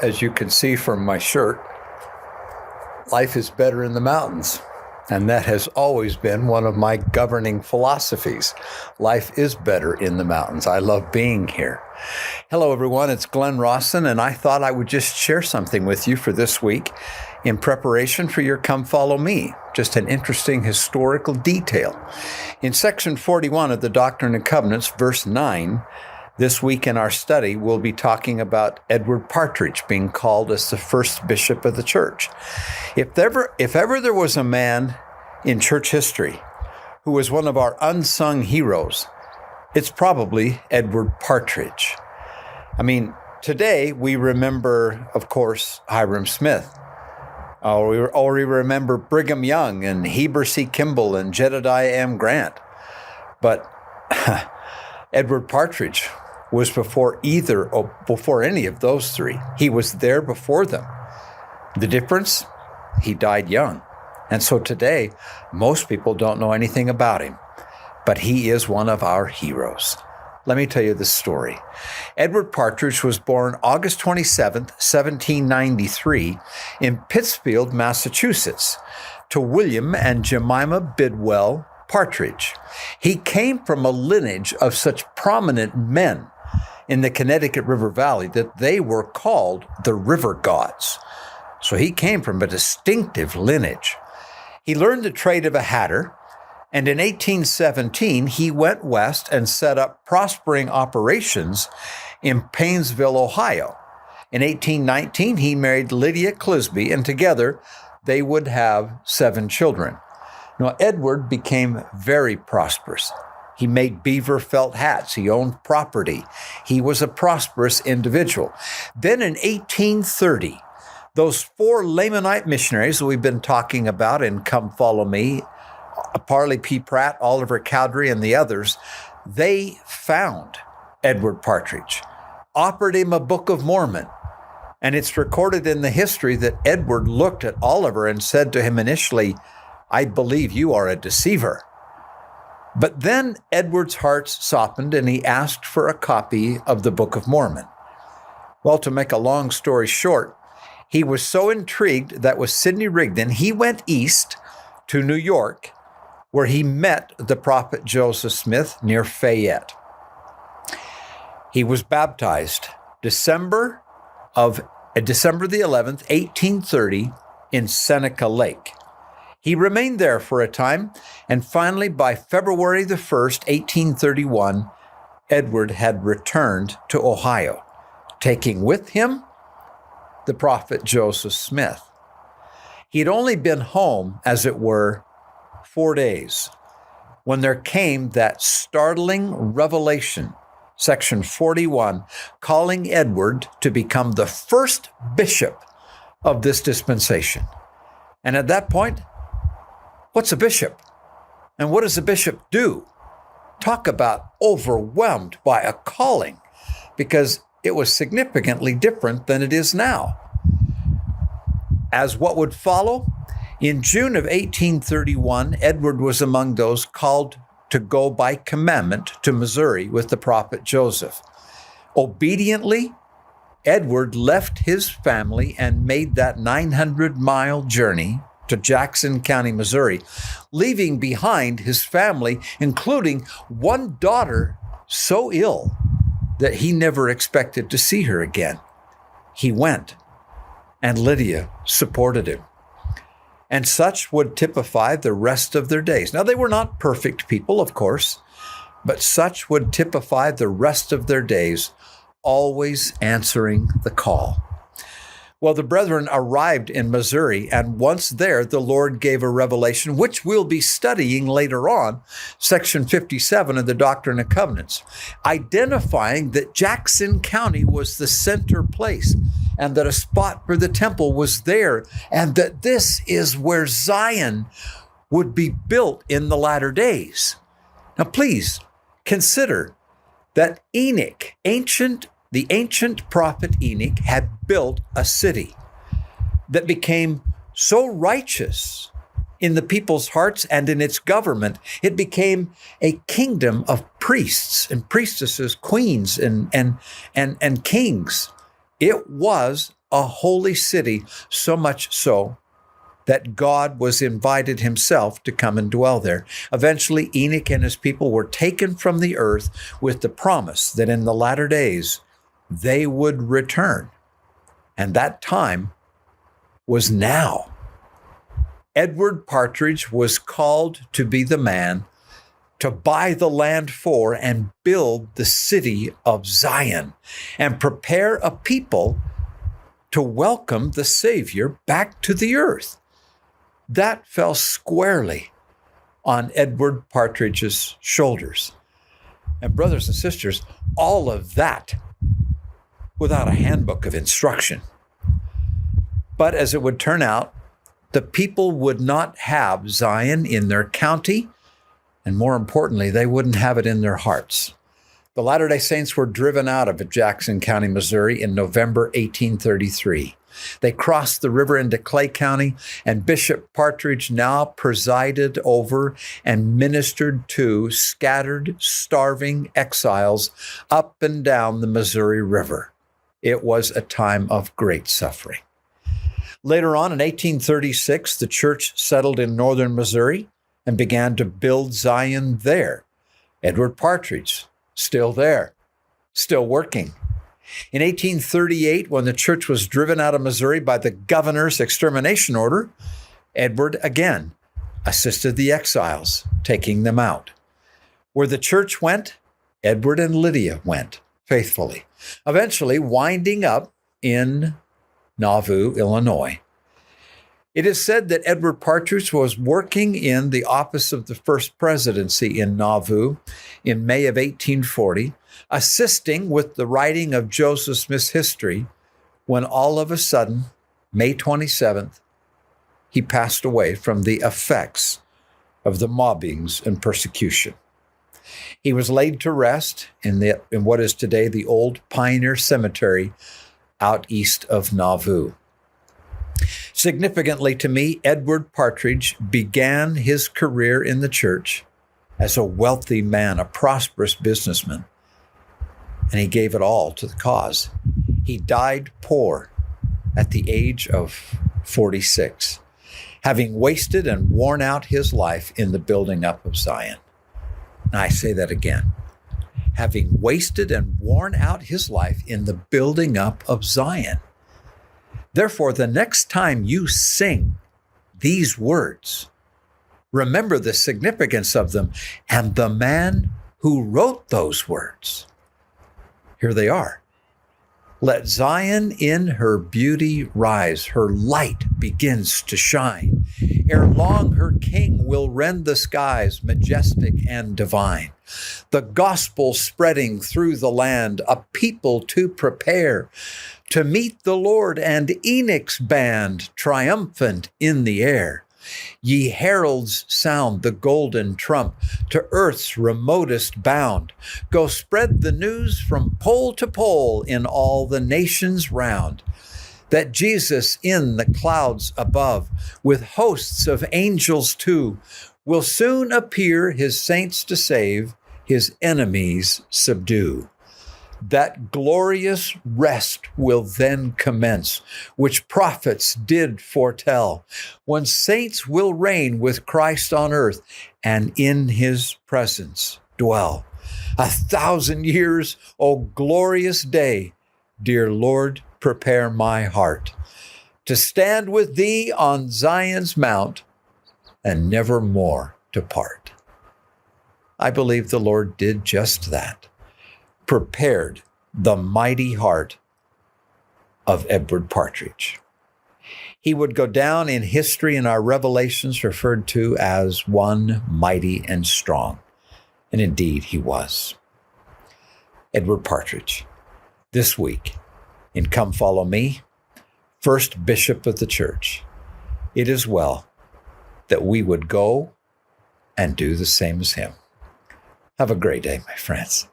as you can see from my shirt, life is better in the mountains. And that has always been one of my governing philosophies. Life is better in the mountains. I love being here. Hello, everyone. It's Glenn Rawson, and I thought I would just share something with you for this week in preparation for your Come Follow Me, just an interesting historical detail. In section 41 of the Doctrine and Covenants, verse 9, this week in our study, we'll be talking about Edward Partridge being called as the first bishop of the church. If ever there was a man in church history who was one of our unsung heroes, it's probably Edward Partridge. I mean, today we remember, of course, Hyrum Smith. Or we remember Brigham Young and Heber C. Kimball and Jedediah M. Grant. But Edward Partridge was before any of those three. He was there before them. The difference? He died young. And so today, most people don't know anything about him, but he is one of our heroes. Let me tell you the story. Edward Partridge was born August 27th, 1793, in Pittsfield, Massachusetts, to William and Jemima Bidwell Partridge. He came from a lineage of such prominent men in the Connecticut River Valley that they were called the River Gods. So he came from a distinctive lineage. He learned the trade of a hatter, and in 1817, he went west and set up prospering operations in Painesville, Ohio. In 1819, he married Lydia Clisby, and together they would have 7 children. Now, Edward became very prosperous. He made beaver felt hats. He owned property. He was a prosperous individual. Then in 1830, those 4 Lamanite missionaries that we've been talking about in Come Follow Me, Parley P. Pratt, Oliver Cowdery, and the others, they found Edward Partridge, offered him a Book of Mormon. And it's recorded in the history that Edward looked at Oliver and said to him initially, "I believe you are a deceiver." But then Edward's heart softened and he asked for a copy of the Book of Mormon. Well, to make a long story short, he was so intrigued that with Sidney Rigdon, he went east to New York, where he met the prophet Joseph Smith near Fayette. He was baptized December the 11th, 1830, in Seneca Lake. He remained there for a time, and finally, by February the 1st, 1831, Edward had returned to Ohio, taking with him the prophet Joseph Smith. He had only been home, as it were, 4 days, when there came that startling revelation, section 41, calling Edward to become the first bishop of this dispensation. And at that point, what's a bishop? And what does a bishop do? Talk about overwhelmed by a calling, because it was significantly different than it is now. As what would follow, in June of 1831, Edward was among those called to go by commandment to Missouri with the prophet Joseph. Obediently, Edward left his family and made that 900-mile journey to Jackson County, Missouri, leaving behind his family, including one daughter so ill that he never expected to see her again. He went, and Lydia supported him. And such would typify the rest of their days. Now, they were not perfect people, of course, but such would typify the rest of their days, always answering the call. Well, the brethren arrived in Missouri, and once there, the Lord gave a revelation, which we'll be studying later on, section 57 of the Doctrine and Covenants, identifying that Jackson County was the center place, and that a spot for the temple was there, and that this is where Zion would be built in the latter days. Now, please consider that Enoch, the ancient prophet Enoch, had built a city that became so righteous in the people's hearts and in its government, it became a kingdom of priests and priestesses, queens and kings. It was a holy city, so much so that God was invited himself to come and dwell there. Eventually, Enoch and his people were taken from the earth with the promise that in the latter days they would return. And that time was now. Edward Partridge was called to be the man to buy the land for and build the city of Zion and prepare a people to welcome the Savior back to the earth. That fell squarely on Edward Partridge's shoulders. And brothers and sisters, all of that without a handbook of instruction. But as it would turn out, the people would not have Zion in their county, and more importantly, they wouldn't have it in their hearts. The Latter-day Saints were driven out of Jackson County, Missouri in November 1833. They crossed the river into Clay County, and Bishop Partridge now presided over and ministered to scattered, starving exiles up and down the Missouri River. It was a time of great suffering. Later on in 1836, the church settled in northern Missouri and began to build Zion there. Edward Partridge, still there, still working. In 1838, when the church was driven out of Missouri by the governor's extermination order, Edward again assisted the exiles, taking them out. Where the church went, Edward and Lydia went faithfully, eventually winding up in Nauvoo, Illinois. It is said that Edward Partridge was working in the office of the first presidency in Nauvoo in May of 1840, assisting with the writing of Joseph Smith's history, when all of a sudden, May 27th, he passed away from the effects of the mobbings and persecution. He was laid to rest in what is today the old Pioneer Cemetery out east of Nauvoo. Significantly to me, Edward Partridge began his career in the church as a wealthy man, a prosperous businessman, and he gave it all to the cause. He died poor at the age of 46, having wasted and worn out his life in the building up of Zion. And I say that again, having wasted and worn out his life in the building up of Zion. Therefore, the next time you sing these words, remember the significance of them and the man who wrote those words. Here they are. Let Zion in her beauty rise, her light begins to shine. Ere long her king will rend the skies, majestic and divine. The gospel spreading through the land, a people to prepare to meet the Lord and Enoch's band, triumphant in the air. Ye heralds, sound the golden trump to earth's remotest bound. Go spread the news from pole to pole in all the nations round, that Jesus in the clouds above, with hosts of angels too, will soon appear his saints to save, his enemies subdue. That glorious rest will then commence, which prophets did foretell, when saints will reign with Christ on earth and in his presence dwell. 1,000 years, O glorious day, dear Lord, prepare my heart to stand with thee on Zion's mount and never more to part. I believe the Lord did just that. Prepared the mighty heart of Edward Partridge. He would go down in history in our Revelations referred to as one mighty and strong. And indeed he was. Edward Partridge, this week in Come Follow Me, first bishop of the church. It is well that we would go and do the same as him. Have a great day, my friends.